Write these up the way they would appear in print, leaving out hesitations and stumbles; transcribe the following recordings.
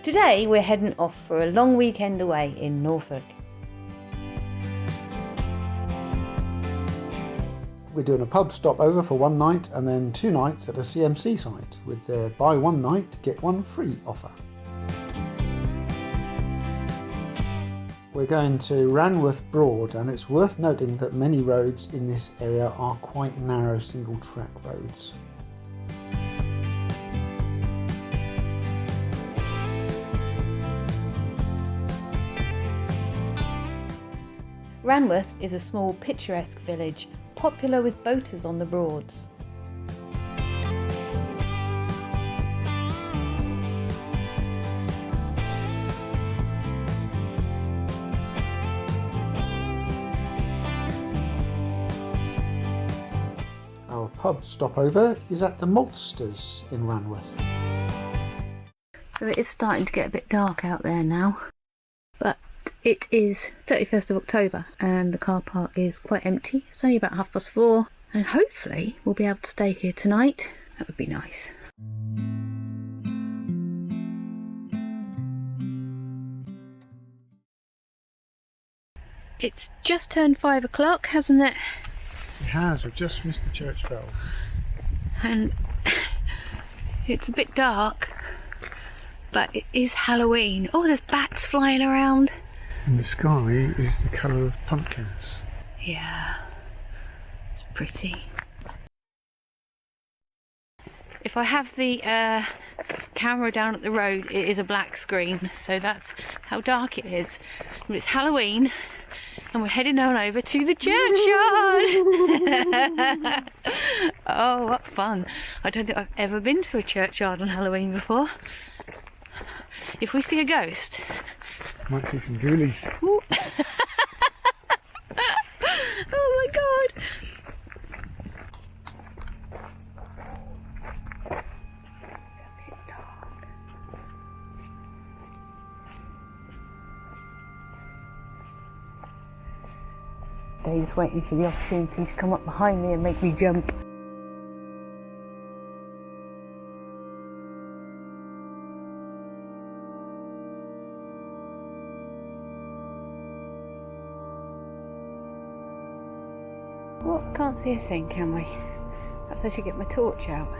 Today we're heading off for a long weekend away in Norfolk. We're doing a pub stopover for one night and then 2 nights at a CMC site with their buy one night, get one free offer. We're going to Ranworth Broad, and it's worth noting that many roads in this area are quite narrow single track roads. Ranworth is a small picturesque village, popular with boaters on the Broads. Our pub stopover is at the Maltsters in Ranworth. So it is starting to get a bit dark out there now, but it is 31st of October and the car park is quite empty. It's only about 4:30 and hopefully we'll be able to stay here tonight. That would be nice. It's just turned 5 o'clock, hasn't it? It has, we've just missed the church bell. And it's a bit dark, but it is Halloween. Oh, there's bats flying around. And the sky is the colour of pumpkins. Yeah, it's pretty. If I have the camera down at the road, it is a black screen, so that's how dark it is. But it's Halloween, and we're heading on over to the churchyard. Oh, what fun. I don't think I've ever been to a churchyard on Halloween before. If we see a ghost... Might see some ghoulies. Oh my god! It's a bit dark. Dave's waiting for the opportunity to come up behind me and make me jump. Well, can't see a thing, can we? Perhaps I should get my torch out.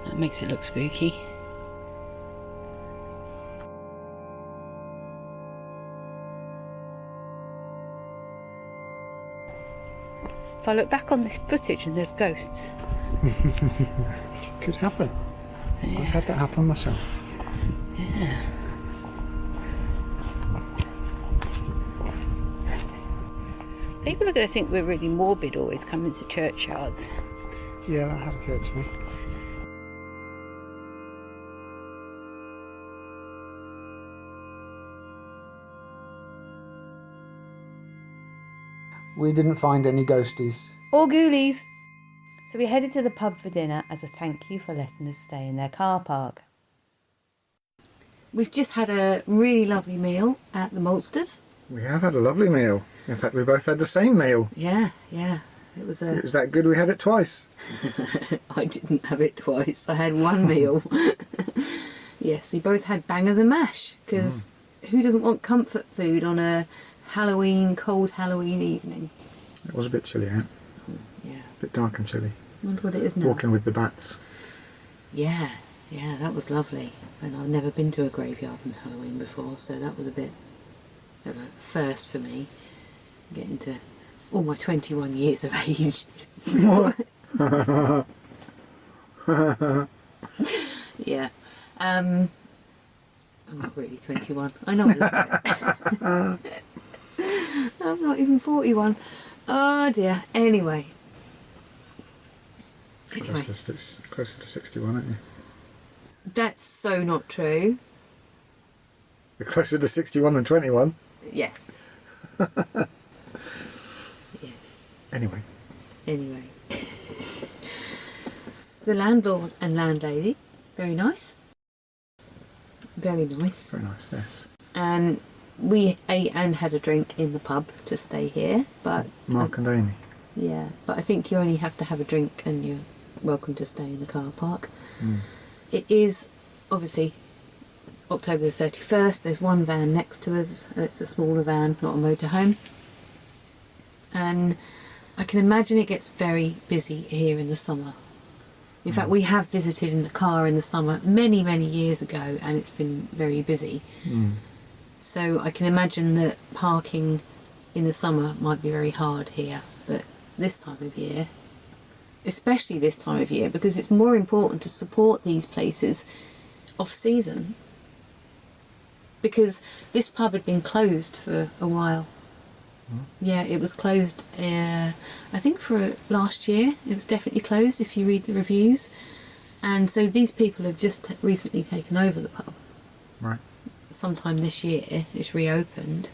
That makes it look spooky. If I look back on this footage and there's ghosts. Could happen. Yeah. I've had that happen myself. Yeah. People are going to think we're really morbid always coming to churchyards. Yeah, that had occurred to me. We didn't find any ghosties. Or ghoulies. So we headed to the pub for dinner as a thank you for letting us stay in their car park. We've just had a really lovely meal at the Maltsters. We have had a lovely meal. In fact, we both had the same meal. Yeah. It was that good we had it twice. I didn't have it twice. I had one meal. Yes, we both had bangers and mash, because who doesn't want comfort food on a cold Halloween evening? It was a bit chilly out. Yeah. A bit dark and chilly. I wonder what it is now. Walking with the bats. Yeah, that was lovely. And I've never been to a graveyard on Halloween before, so that was a bit of a first for me. Getting to all my 21 years of age. Yeah. I'm not really 21. I know I look it. I'm not even 41. Oh dear. Anyway. Closer to 61, aren't you? That's so not true. You're closer to 61 than 21. Yes. Yes. Anyway. The landlord and landlady, very nice. Very nice. Very nice, yes. And we ate and had a drink in the pub to stay here, but... Mark and Amy. Yeah, but I think you only have to have a drink and you're welcome to stay in the car park. it is obviously October the 31st. There's one van next to us. It's a smaller van, not a motorhome. And I can imagine it gets very busy here in the summer. In fact, we have visited in the car in the summer many, many years ago, and it's been very busy. So I can imagine that parking in the summer might be very hard here. But this time of year, especially this time of year, because it's more important to support these places off season. Because this pub had been closed for a while. Yeah, it was closed, I think for last year. It was definitely closed if you read the reviews. And so these people have just recently taken over the pub. Right. Sometime this year it's reopened.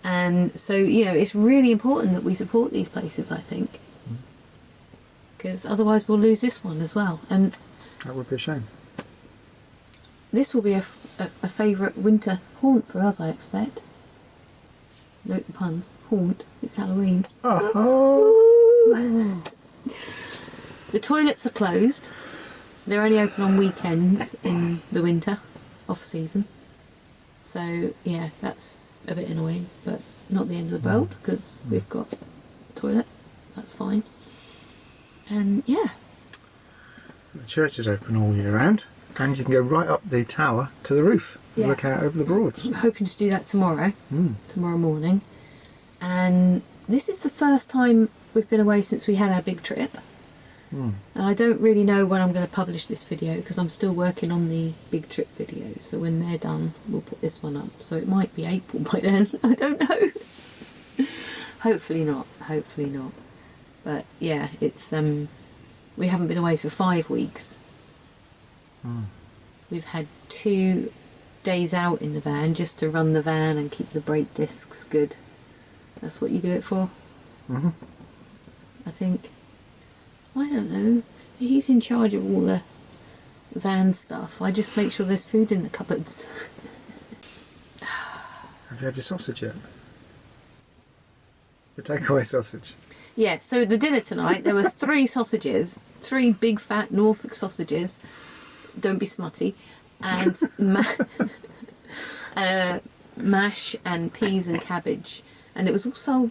And so, you know, it's really important that we support these places, I think. Because otherwise we'll lose this one as well. And that would be a shame. This will be a favourite winter haunt for us, I expect. Note the pun. Haunt. It's Halloween. Oh. The toilets are closed. They're only open on weekends in the winter, off season. So yeah, that's a bit annoying, but not the end of the world because we've got a toilet. That's fine. And yeah. The church is open all year round, and you can go right up the tower to the roof and look out over the Broads. I'm hoping to do that tomorrow. Tomorrow morning. And this is the first time we've been away since we had our big trip. And I don't really know when I'm going to publish this video because I'm still working on the big trip videos. So when they're done, we'll put this one up. So it might be April by then. I don't know. Hopefully not. Hopefully not. But yeah, it's we haven't been away for 5 weeks. We've had 2 days out in the van just to run the van and keep the brake discs good. That's what you do it for? I think. I don't know. He's in charge of all the van stuff. I just make sure there's food in the cupboards. Have you had your sausage yet? The takeaway sausage? Yeah, so at the dinner tonight there were 3 sausages. 3 big fat Norfolk sausages. Don't be smutty. And mash and peas and cabbage. And it was all sold.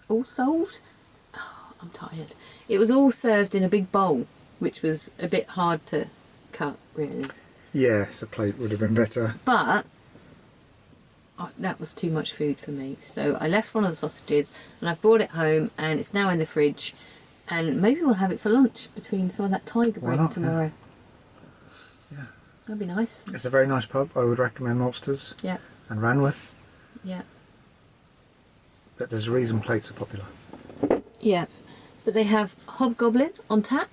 All sold? Oh, I'm tired. It was all served in a big bowl, which was a bit hard to cut, really. Yes, a plate would have been better. But that was too much food for me. So I left one of the sausages and I've brought it home and it's now in the fridge. And maybe we'll have it for lunch between some of that tiger bread tomorrow. Yeah. That'd be nice. It's a very nice pub. I would recommend Maltsters. Yeah. And Ranworth. Yeah. But there's a reason plates are popular. Yeah. But they have Hobgoblin on tap.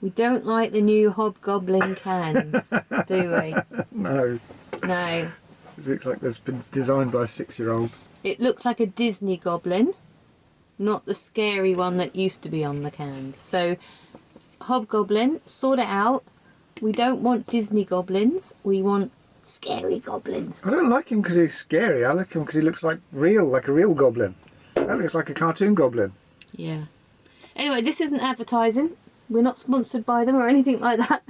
We don't like the new Hobgoblin cans, do we? No. No. It looks like it's been designed by a 6-year-old. It looks like a Disney goblin, not the scary one that used to be on the cans. So, Hobgoblin, sort it out. We don't want Disney goblins. We want scary goblins. I don't like him because he's scary. I like him because he looks like a real goblin. That looks like a cartoon goblin. Yeah. Anyway, this isn't advertising. We're not sponsored by them or anything like that.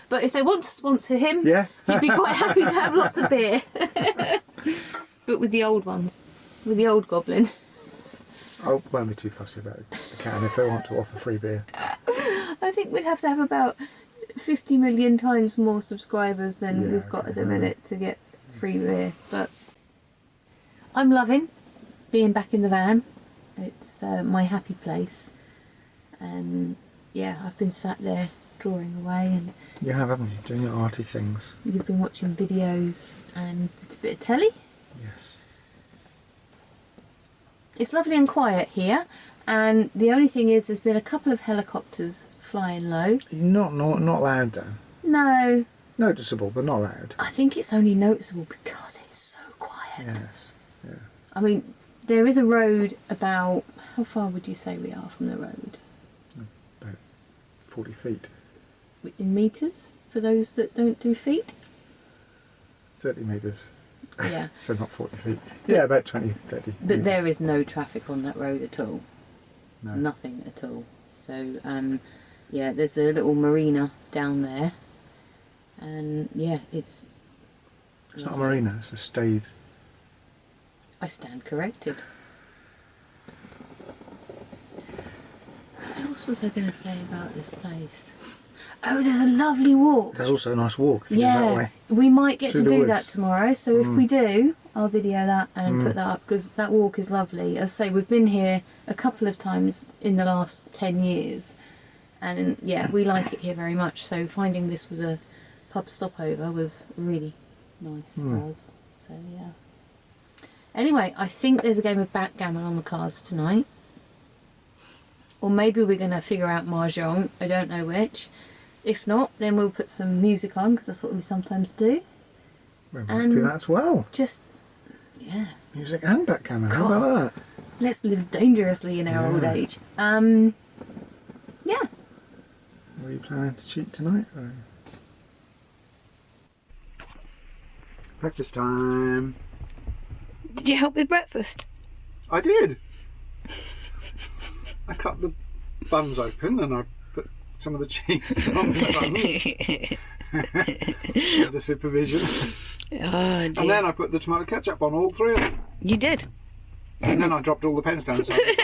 But if they want to sponsor him, he'd be quite happy to have lots of beer. But with the old ones. With the old goblin. I won't be too fussy about the can if they want to offer free beer. I think we'd have to have about 50 million times more subscribers than we've got at the minute to get free beer. But I'm loving being back in the van. It's my happy place. And yeah, I've been sat there drawing away, and you have, haven't you? Doing your arty things. You've been watching videos and it's a bit of telly. Yes. It's lovely and quiet here, and the only thing is there's been a couple of helicopters flying low. Not loud though. No. Noticeable, but not loud. I think it's only noticeable because it's so quiet. Yes. Yeah. I mean, there is a road about... How far would you say we are from the road? About 40 feet. In metres, for those that don't do feet? 30 metres. Yeah. So not 40 feet. Yeah, about 20, 30 But metres. there is no traffic on that road at all. No. Nothing at all. So yeah, there's a little marina down there, and yeah, it's not a marina, it's a staithe. I stand corrected. What else was I going to say about this place? Oh, there's a lovely walk. There's also a nice walk if you go that way. We might get Through to the do woods. that tomorrow, so if we do, I'll video that and put that up, because that walk is lovely. As I say, we've been here a couple of times in the last 10 years, and yeah, we like it here very much, so finding this was a pub stopover was really nice for us. So yeah. Anyway, I think there's a game of backgammon on the cards tonight. Or maybe we're going to figure out mahjong, I don't know which. If not, then we'll put some music on, because that's what we sometimes do. We might do that as well. Just, yeah. Music and backgammon, how about that? Let's live dangerously in our old age. Yeah. Are you planning to cheat tonight? Or? Breakfast time. Did you help with breakfast? I did. I cut the buns open and I put some of the cheese on the buns. Under supervision. Oh, dear. And then I put the tomato ketchup on all three of them. You did? And then I dropped all the pens down the side of the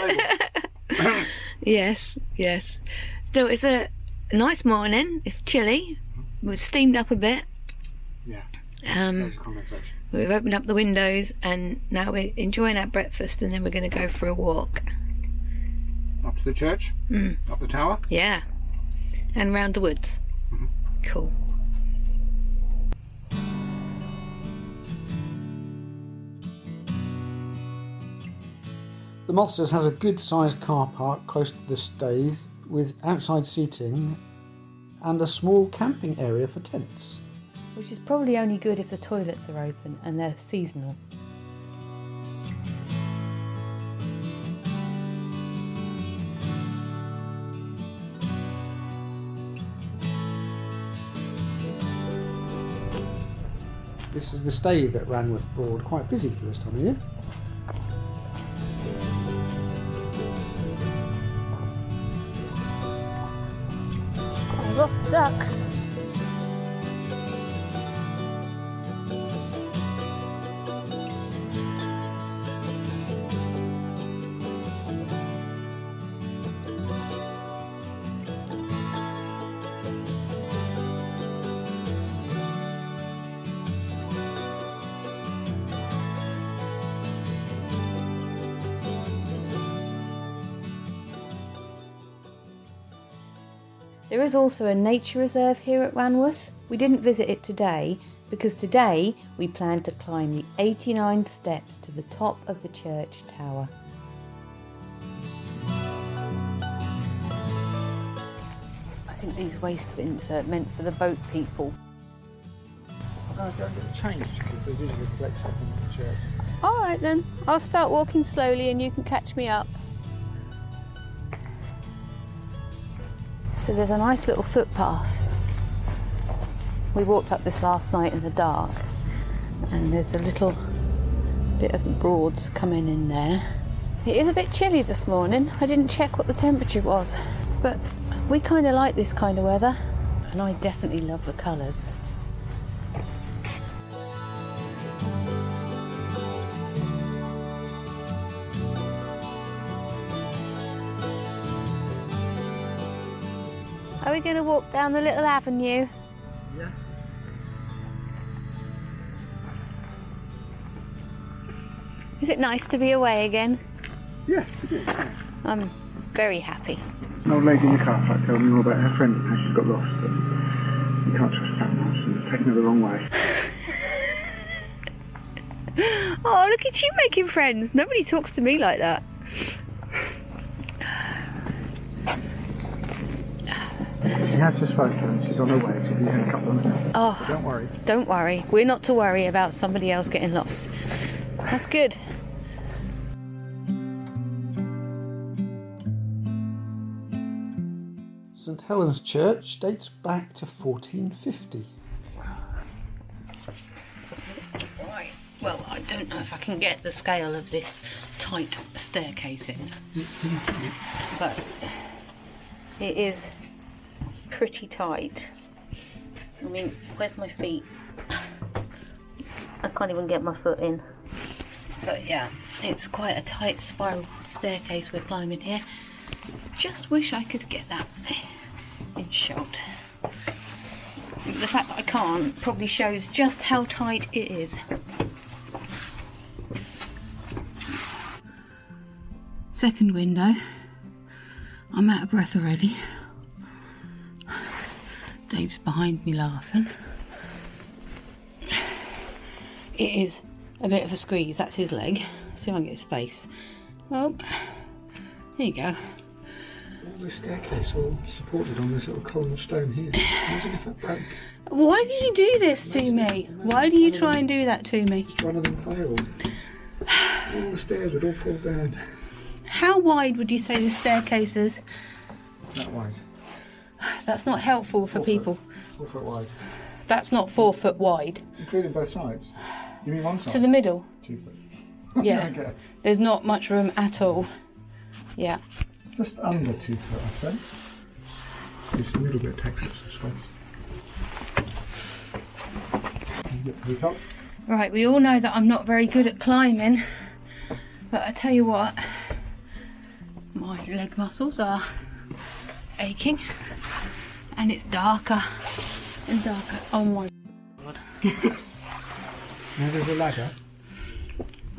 table. Yes, yes. So it's a nice morning. It's chilly. We've steamed up a bit. Yeah. There's a conversation. We've opened up the windows and now we're enjoying our breakfast, and then we're going to go for a walk. Up to the church? Up the tower? Yeah. And round the woods. Cool. The Maltsters has a good sized car park close to the staithe with outside seating and a small camping area for tents. Which is probably only good if the toilets are open and they're seasonal. This is the staithe at Ranworth Broad, quite busy for this time of year. I lost ducks. There is also a nature reserve here at Ranworth. We didn't visit it today because today we planned to climb the 89 steps to the top of the church tower. I think these waste bins are meant for the boat people. No, don't get changed because there's usually a collection in the church. Alright then, I'll start walking slowly and you can catch me up. So there's a nice little footpath. We walked up this last night in the dark, and there's a little bit of the Broads coming in there. It is a bit chilly this morning. I didn't check what the temperature was, but we kind of like this kind of weather, and I definitely love the colours. Are we going to walk down the little avenue? Yeah. Is it nice to be away again? Yes, it is. Yeah. I'm very happy. An old lady in the car park told me all about her friend and how she's got lost, but you can't trust that much and it's taken her the wrong way. Oh, look at you making friends. Nobody talks to me like that. She has just phoned her and she's on her way. She'll be here in a couple of minutes. Oh, But don't worry. don't worry. We're not to worry about somebody else getting lost. That's good. St Helen's Church dates back to 1450. Right. Well, I don't know if I can get the scale of this tight staircase in. But It is pretty tight. I mean, where's my feet? I can't even get my foot in. But yeah, it's quite a tight spiral staircase we're climbing here. Just wish I could get that in shot. The fact that I can't probably shows just how tight it is. Second window. I'm out of breath already. Dave's behind me laughing. It is a bit of a squeeze. That's his leg. Let's see if I can get his face. Oh, there you go. The staircase all supported on this little column of stone here. Imagine if that broke. Why do you do this to me? Why do you try and do that to me? Just one of them failed. All the stairs would all fall down. How wide would you say the staircase is? That wide. That's not helpful for people. 4 foot wide. That's not 4 foot wide. Including both sides. You mean one side? To the middle? 2 foot. Yeah. I guess. There's not much room at all. Yeah. Just under 2 foot, I'd say. This middle bit takes up some space. You get to the top. Right, we all know that I'm not very good at climbing, but I tell you what, my leg muscles are aching, and it's darker and darker. Oh my god. Now there's a ladder.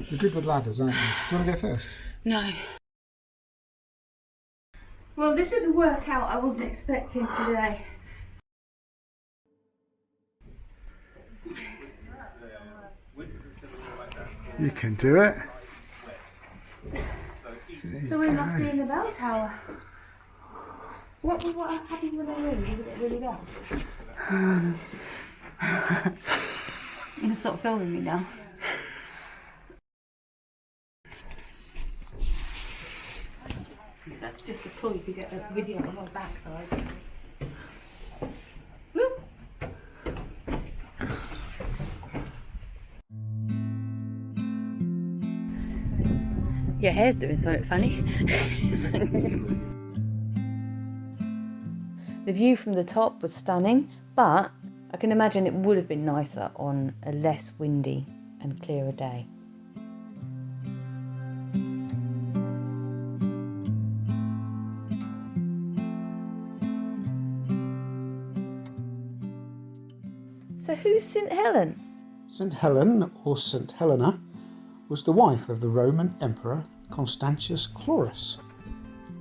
You're good with ladders, aren't you? Do you want to go first? No. Well, this is a workout I wasn't expecting today. You can do it. So we must be in the bell tower. What happens when they ring? Does it get really loud? I'm going to stop filming me now. That's just a ploy to get a video on my backside. Woo! Your hair's doing something funny. The view from the top was stunning, but I can imagine it would have been nicer on a less windy and clearer day. So who's St Helen? St Helen, or St Helena, was the wife of the Roman Emperor Constantius Chlorus.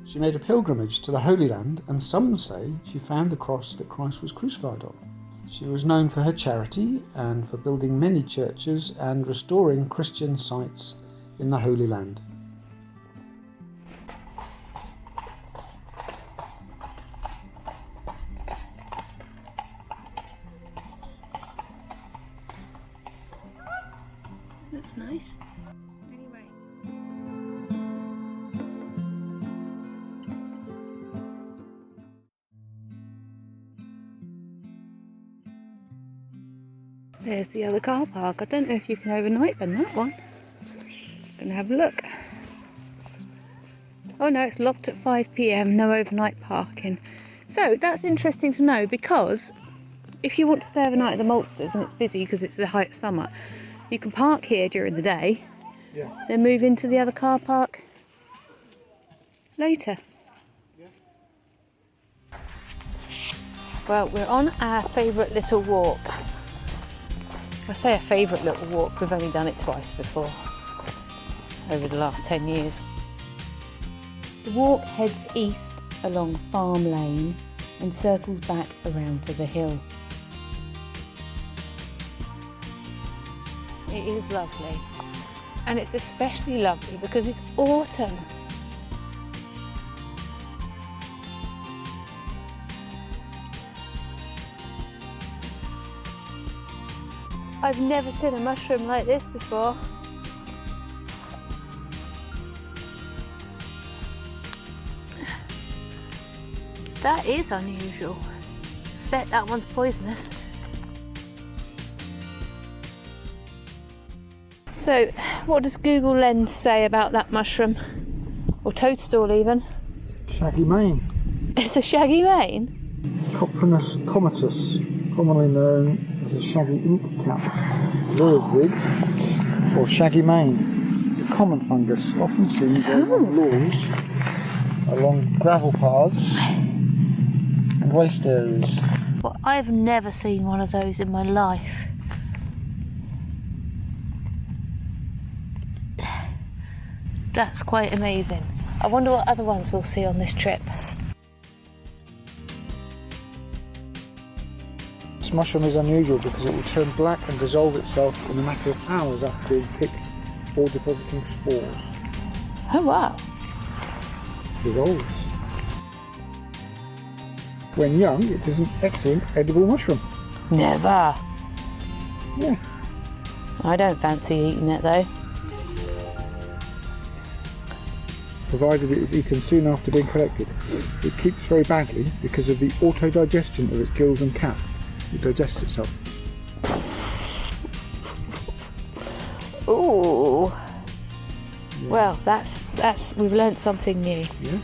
She made a pilgrimage to the Holy Land, and some say she found the cross that Christ was crucified on. She was known for her charity and for building many churches and restoring Christian sites in the Holy Land. That's nice. Anyway. There's the other car park. I don't know if you can overnight in that one. Gonna have a look. Oh no, it's locked at 5 PM, no overnight parking. So that's interesting to know, because if you want to stay overnight at the Maltsters and it's busy because it's the height of summer, you can park here during the day, then move into the other car park later. Well, we're on our favourite little walk. I say a favourite little walk, we've only done it twice before, over the last 10 years. The walk heads east along Farm Lane and circles back around to the hill. It is lovely, and it's especially lovely because it's autumn. I've never seen a mushroom like this before. That is unusual. Bet that one's poisonous. So, what does Google Lens say about that mushroom? Or toadstool even? Shaggy mane. It's a shaggy mane? Coprinus comatus, commonly known as a shaggy ink cap, lures wig, or shaggy mane. It's a common fungus, often seen growing on lawns, along gravel paths and waste areas. Well, I've never seen one of those in my life. That's quite amazing. I wonder what other ones we'll see on this trip. This mushroom is unusual because it will turn black and dissolve itself in a matter of hours after being picked or depositing spores. Oh wow. Dissolves. When young, it is an excellent edible mushroom. Never. Yeah. I don't fancy eating it though. Provided it is eaten soon after being collected. It keeps very badly because of the autodigestion of its gills and cap. It digests itself. Ooh. Yeah. Well, that's we've learnt something new. Yeah.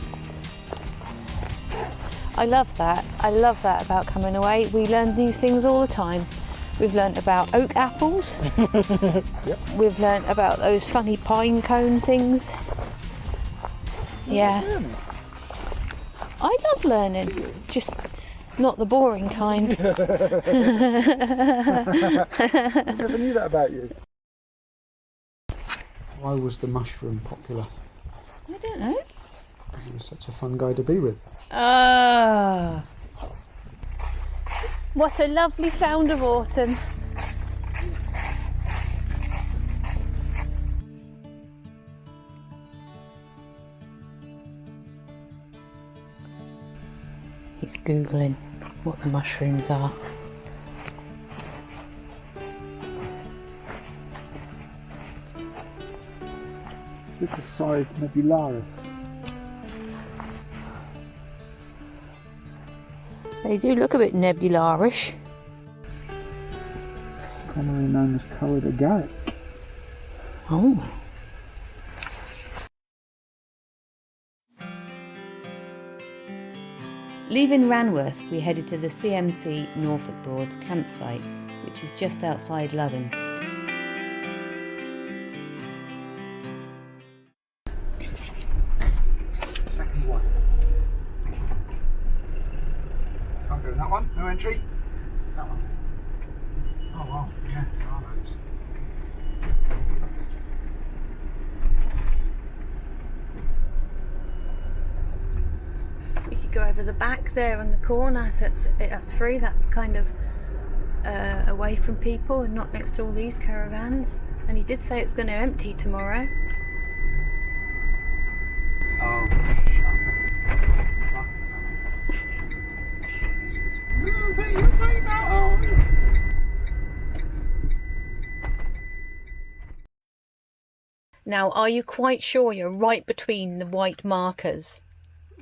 I love that. I love that about coming away. We learn new things all the time. We've learnt about oak apples. Yep. We've learnt about those funny pine cone things. Yeah. I love learning. Just not the boring kind. I never knew that about you. Why was the mushroom popular? I don't know. Because he was such a fun guy to be with. Ah. What a lovely sound of autumn. He's Googling what the mushrooms are. This is Side nebularis. They do look a bit nebularish. Commonly known as coloured agaric. Oh. Leaving Ranworth, we headed to the CMC Norfolk Broads campsite, which is just outside Ludham. Second one. Can't go in that one. No entry. That one. Oh wow. Yeah. Oh, nice. We could go over the back there in the corner. That's free. That's kind of away from people and not next to all these caravans. And he did say it was going to empty tomorrow. Oh, Now, are you quite sure you're right between the white markers?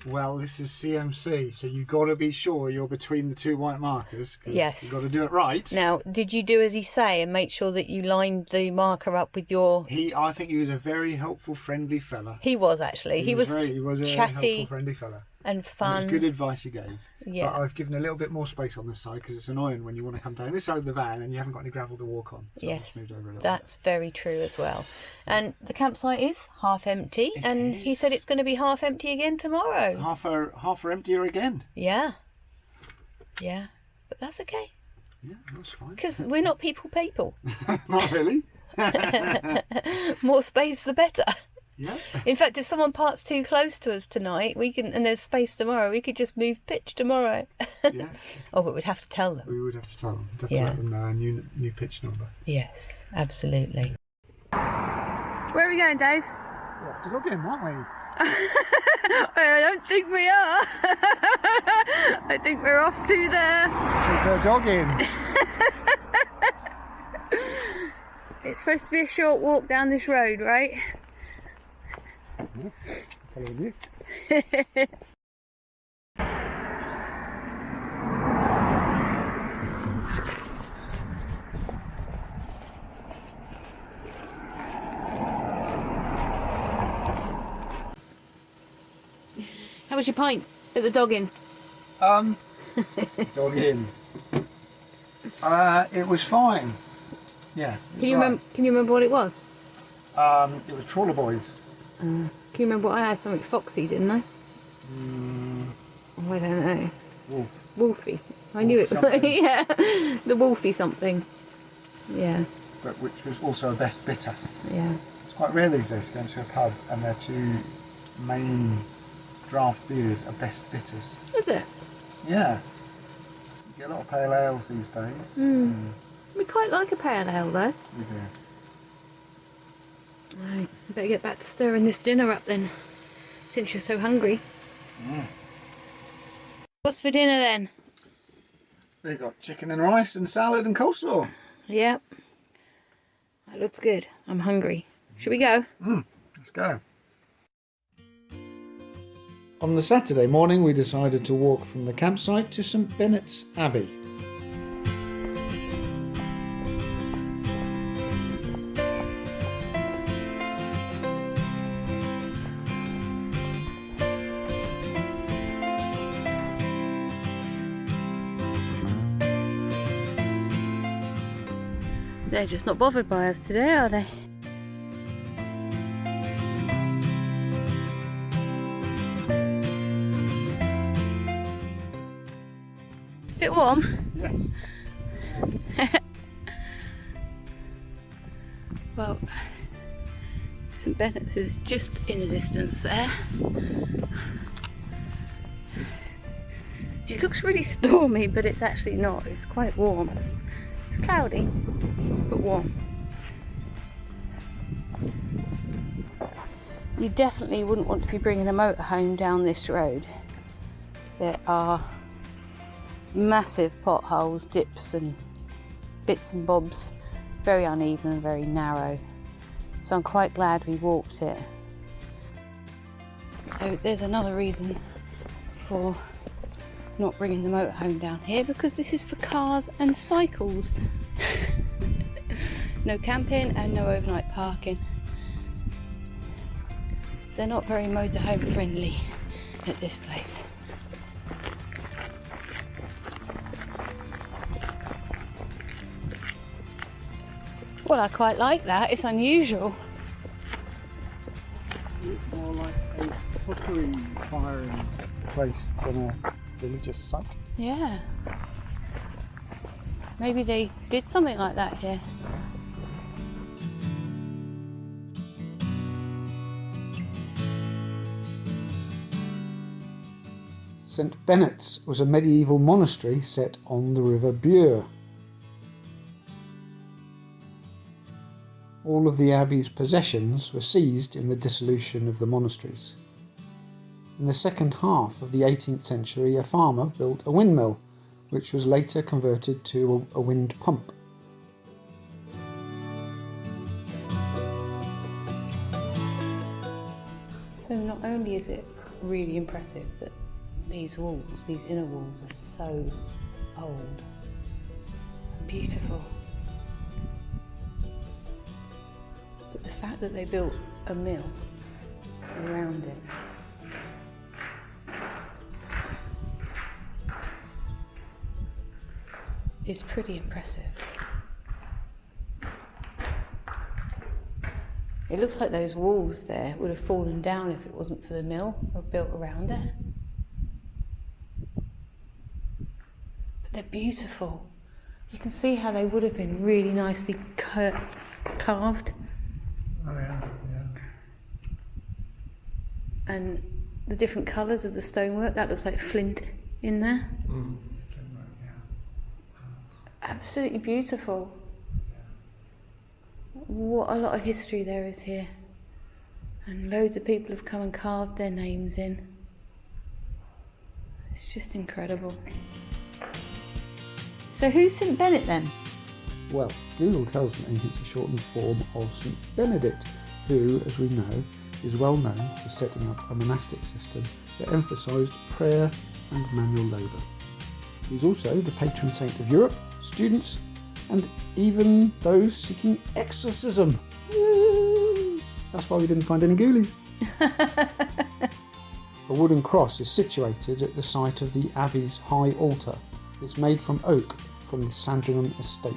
well, this is CMC, so you've got to be sure you're between the two white markers. Yes. You've got to do it right. Now, did you do as he say and make sure that you lined the marker up with your... I think he was a very helpful, friendly fella. He was actually. He was a chatty, helpful, friendly fella. And fun. And it was good advice he gave. Yeah. But I've given a little bit more space on this side because it's annoying when you want to come down this side of the van and you haven't got any gravel to walk on. So Yes, moved over a little that's very true as well. And the campsite is half empty, and he said it's going to be half empty again tomorrow. Half are emptier again. Yeah. Yeah. But that's okay, Yeah, that's fine. because we're not people. Not really. More space the better. Yeah. In fact, if someone parks too close to us tonight, we can, and there's space tomorrow, we could just move pitch tomorrow. Yeah. Oh, but we'd have to tell them. We would have to tell them. We'd have Yeah. to let them know a new pitch number. Yes, absolutely. Where are we going, Dave? We're off to Ludham, aren't we? I don't think we are. I think we're off to the... Take our dog in. It's supposed to be a short walk down this road, right? Yeah. Following you. How was your pint? Let the dog in. Dog in. It was fine. Yeah. Can you remember what it was? It was Trawler Boys. Can you remember what I had? Something foxy, didn't I? Oh, I don't know. Wolfie. I knew it. Yeah, the Wolfie something. Yeah. But which was also a best bitter. Yeah. It's quite rare these days to go into a pub and their two main draft beers are best bitters. Is it? Yeah. You get a lot of pale ales these days. We quite like a pale ale though. We do. Right, better get back to stirring this dinner up then, since you're so hungry. What's for dinner then? We've got chicken and rice and salad and coleslaw. Yep. That looks good. I'm hungry. Should we go? Let's go. On the Saturday morning we decided to walk from the campsite to St Benets Abbey. They're just not bothered by us today, are they? Bit warm? Yes. Well, St Benets is just in the distance there. It looks really stormy, but it's actually not. It's quite warm. It's cloudy, but warm. You definitely wouldn't want to be bringing a motorhome down this road. There are massive potholes, dips and bits and bobs, very uneven and very narrow. So I'm quite glad we walked it. So there's another reason for not bringing the motorhome down here, because this is for cars and cycles. No camping and no overnight parking. So they're not very motorhome friendly at this place. Well, I quite like that. It's unusual. It's more like a pottery firing place than a religious site. Yeah. Maybe they did something like that here. St Benets was a medieval monastery set on the River Bure. All of the abbey's possessions were seized in the dissolution of the monasteries. In the second half of the 18th century, a farmer built a windmill, which was later converted to a wind pump. So not only is it really impressive that these walls, these inner walls, are so old and beautiful, but the fact that they built a mill around it is pretty impressive. It looks like those walls there would have fallen down if it wasn't for the mill or built around it. But they're beautiful. You can see how they would have been really nicely carved. Oh yeah. And the different colours of the stonework, that looks like flint in there. Absolutely beautiful. What a lot of history there is here. And loads of people have come and carved their names in. It's just incredible. So who's St Benet then? Well, Google tells me it's a shortened form of St Benedict, who, as we know, is well known for setting up a monastic system that emphasised prayer and manual labour. He's also the patron saint of Europe, students, and even those seeking exorcism. Woo! That's why we didn't find any ghoulies. A A wooden cross is situated at the site of the abbey's high altar. It's made from oak from the Sandringham estate.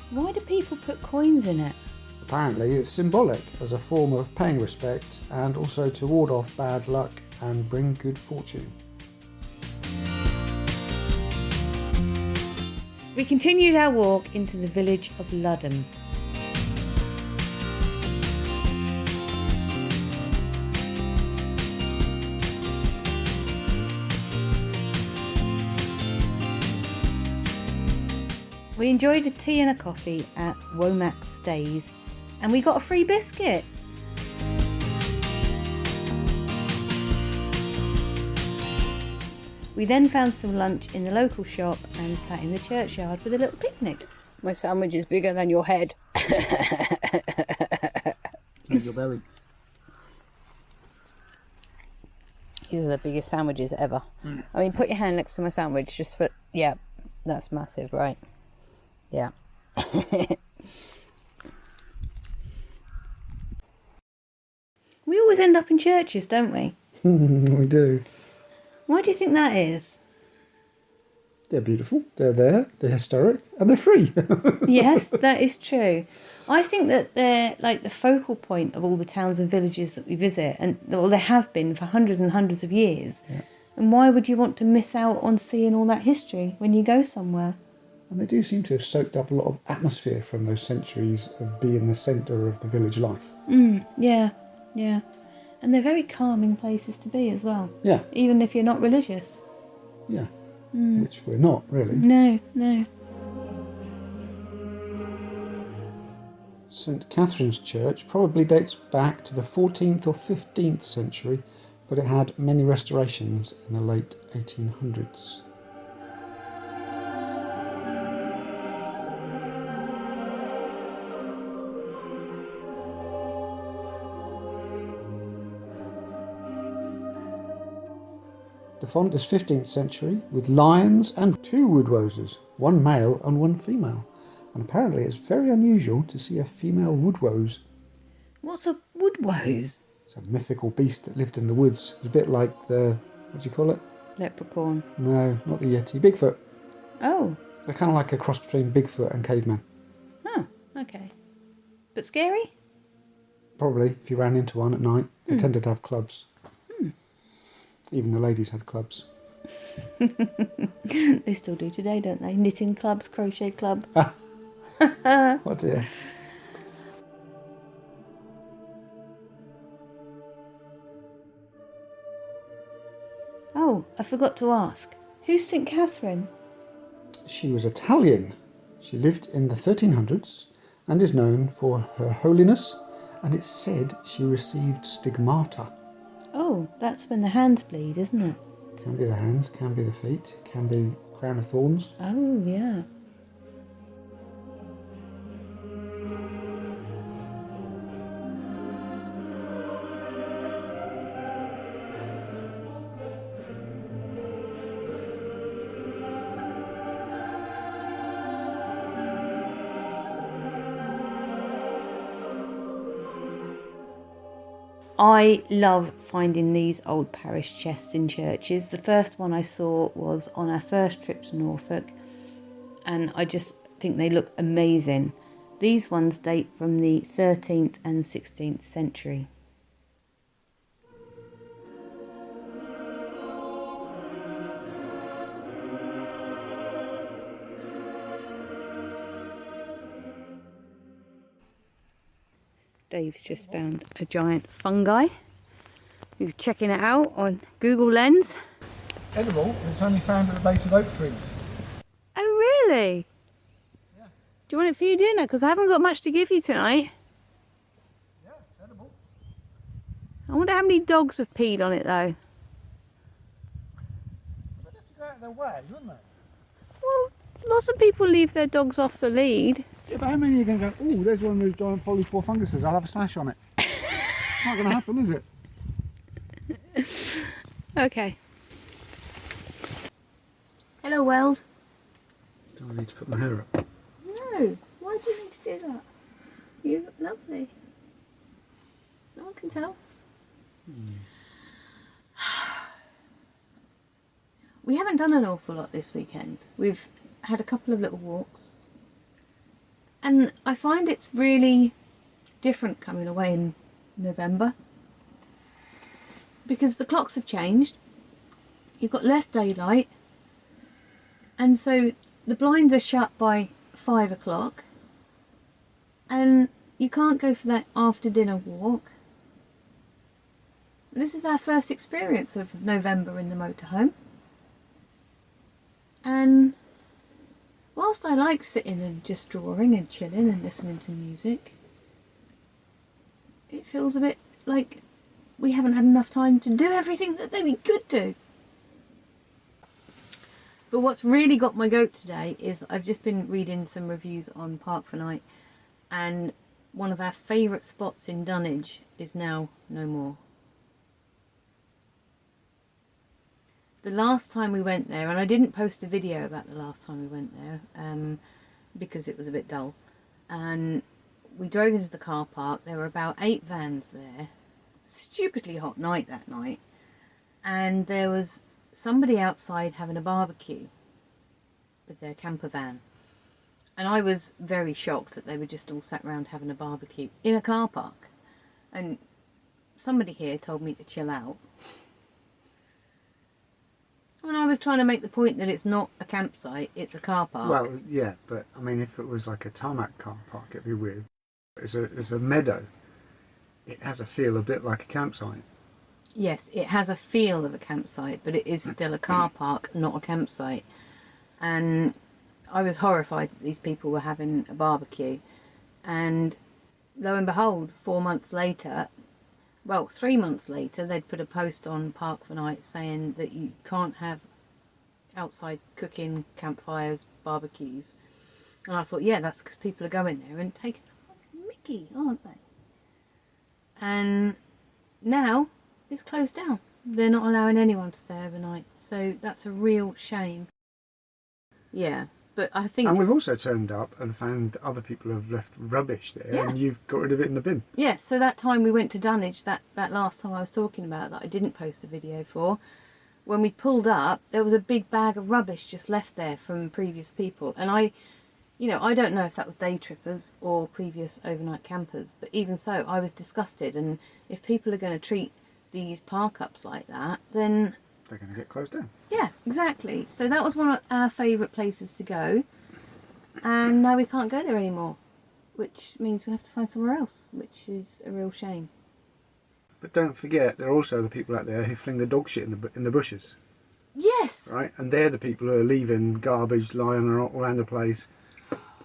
Why do people put coins in it? Apparently it's symbolic as a form of paying respect and also to ward off bad luck and bring good fortune. We continued our walk into the village of Ludham. We enjoyed a tea and a coffee at Womack Staithe, and we got a free biscuit. We then found some lunch in the local shop and sat in the churchyard with a little picnic. My sandwich is bigger than your head. Here's your belly. These are the biggest sandwiches ever. I mean, put your hand next to my sandwich just for... Yeah, that's massive, right? Yeah. We always end up in churches, don't we? We do. Why do you think that is? They're beautiful, they're there, they're historic, and they're free. Yes, that is true. I think that they're like the focal point of all the towns and villages that we visit, and well, they have been for hundreds and hundreds of years. Yeah. And why would you want to miss out on seeing all that history when you go somewhere? And they do seem to have soaked up a lot of atmosphere from those centuries of being the centre of the village life. Yeah. And they're very calming places to be as well. Yeah. Even if you're not religious. Yeah. Which we're not, really. No. St Catherine's Church probably dates back to the 14th or 15th century, but it had many restorations in the late 1800s. The font is 15th century, with lions and 2 wood roses, one male and one female. And apparently it's very unusual to see a female wood rose. What's a wood rose? It's a mythical beast that lived in the woods. It's a bit like the... what do you call it? Leprechaun. No, not the Yeti. Bigfoot. Oh. They're kind of like a cross between Bigfoot and caveman. Oh, okay. But scary? Probably, if you ran into one at night. They tended to have clubs. Even the ladies had clubs. They still do today, don't they? Knitting clubs, crochet club. Oh dear. Oh, I forgot to ask. Who's St Catherine? She was Italian. She lived in the 1300s and is known for her holiness, and it's said she received stigmata. Oh, that's when the hands bleed, isn't it? Can be the hands, can be the feet, can be crown of thorns. Oh, yeah. I love finding these old parish chests in churches. The first one I saw was on our first trip to Norfolk, and I just think they look amazing. These ones date from the 13th and 16th century. Dave's just found a giant fungi. He's checking it out on Google Lens. Edible, it's only found at the base of oak trees. Oh, really? Yeah. Do you want it for your dinner? Because I haven't got much to give you tonight. Yeah, it's edible. I wonder how many dogs have peed on it, though. They'd have to go out of their way, wouldn't they? Well, lots of people leave their dogs off the lead. Yeah, but how many are you going to go, oh, there's one of those giant polypore funguses, I'll have a smash on it. It's not going to happen, is it? Okay. Hello, Weld. Do I need to put my hair up? No. Why do you need to do that? You look lovely. No one can tell. We haven't done an awful lot this weekend. We've had a couple of little walks. And I find it's really different coming away in November. Because the clocks have changed. You've got less daylight. And so the blinds are shut by 5 o'clock. And you can't go for that after dinner walk. This is our first experience of November in the motorhome. And whilst I like sitting and just drawing and chilling and listening to music, it feels a bit like we haven't had enough time to do everything that we could do. But what's really got my goat today is I've just been reading some reviews on Park for Night, and one of our favourite spots in Dunwich is now no more. The last time we went there, and I didn't post a video about the last time we went there because it was a bit dull, and we drove into the car park. There were about 8 vans there. Stupidly hot night that night, and there was somebody outside having a barbecue with their camper van, and I was very shocked that they were just all sat around having a barbecue in a car park. And somebody here told me to chill out. And I was trying to make the point that it's not a campsite, it's a car park. Well, yeah, but I mean, if it was like a tarmac car park, it'd be weird. It's a meadow. It has a feel a bit like a campsite. Yes, it has a feel of a campsite, but it is still a car park, not a campsite. And I was horrified that these people were having a barbecue. And lo and behold, 4 months later, well, 3 months later, they'd put a post on Park for Night saying that you can't have outside cooking, campfires, barbecues. And I thought, yeah, that's because people are going there and taking a mickey, aren't they? And now it's closed down. They're not allowing anyone to stay overnight. So that's a real shame. Yeah, but I think... And we've also turned up and found other people have left rubbish there, Yeah. and you've got rid of it in the bin. Yeah, so that time we went to Dunwich, that last time I was talking about that I didn't post a video for, when we pulled up, there was a big bag of rubbish just left there from previous people. And I don't know if that was day trippers or previous overnight campers, but even so, I was disgusted. And if people are going to treat these park-ups like that, then... They're going to get closed down. Yeah, exactly. So that was one of our favourite places to go. And now we can't go there anymore, which means we have to find somewhere else, which is a real shame. But don't forget, there are also the people out there who fling the dog shit in the bushes. Yes! Right? And they're the people who are leaving garbage lying around the place.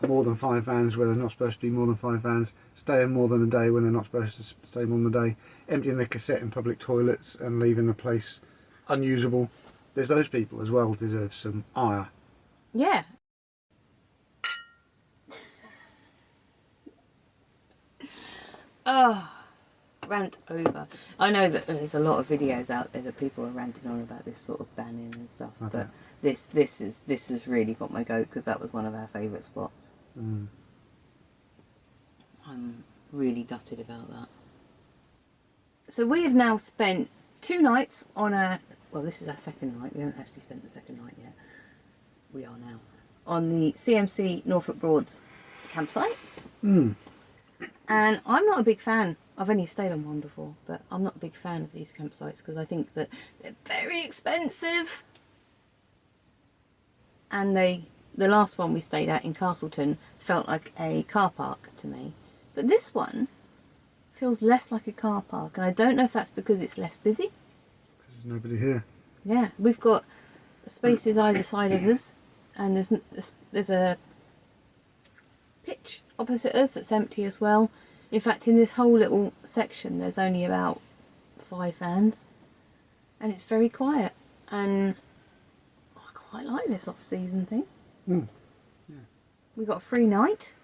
More than 5 vans where they're not supposed to be more than 5 vans. Staying more than a day when they're not supposed to stay more than a day. Emptying their cassette in public toilets and leaving the place unusable. There's those people as well deserve some ire. Yeah. Oh, rant over. I know that there's a lot of videos out there that people are ranting on about this sort of banning and stuff, but this has really got my goat because that was one of our favourite spots. Mm. I'm really gutted about that. So we have now spent 2 nights on well, this is our second night. We haven't actually spent the second night yet. We are now on the CMC Norfolk Broads campsite. Mm. And I'm not a big fan. I've only stayed on one before, but I'm not a big fan of these campsites because I think that they're very expensive. And the last one we stayed at in Castleton felt like a car park to me. But this one feels less like a car park, and I don't know if that's because it's less busy. Because there's nobody here. Yeah, we've got spaces either side of us, and there's a pitch opposite us that's empty as well. In fact, in this whole little section, there's only about 5 vans, and it's very quiet. And I quite like this off-season thing. Mm. Yeah. We got a free night.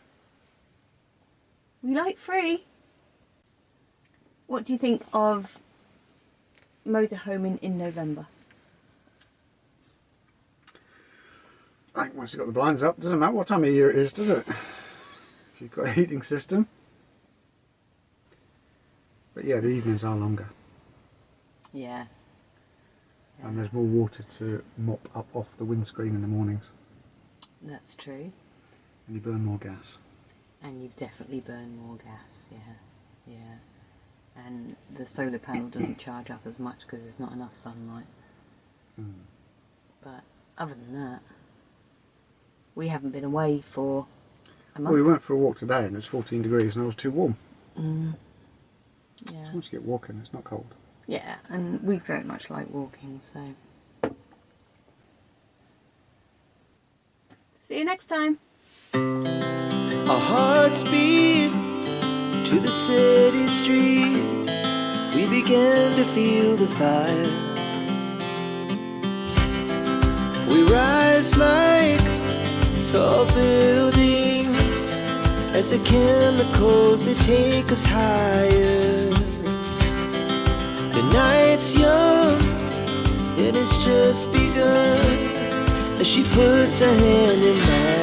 We like free. What do you think of motorhoming in November? Like once you've got the blinds up, doesn't matter what time of year it is, does it? If you've got a heating system. But yeah, the evenings are longer. Yeah. And there's more water to mop up off the windscreen in the mornings. That's true. And you burn more gas. And you definitely burn more gas, yeah. And the solar panel doesn't charge up as much because there's not enough sunlight. But other than that, we haven't been away for a month. Well, we went for a walk today and it was 14 degrees and it was too warm. Yeah. So once you get walking, it's not cold. Yeah, and we very much like walking, so. See you next time. Our hearts beat to the city streets. We began to feel the fire. We rise like tall buildings as the chemicals, they take us higher. The night's young, it has just begun as she puts her hand in mine.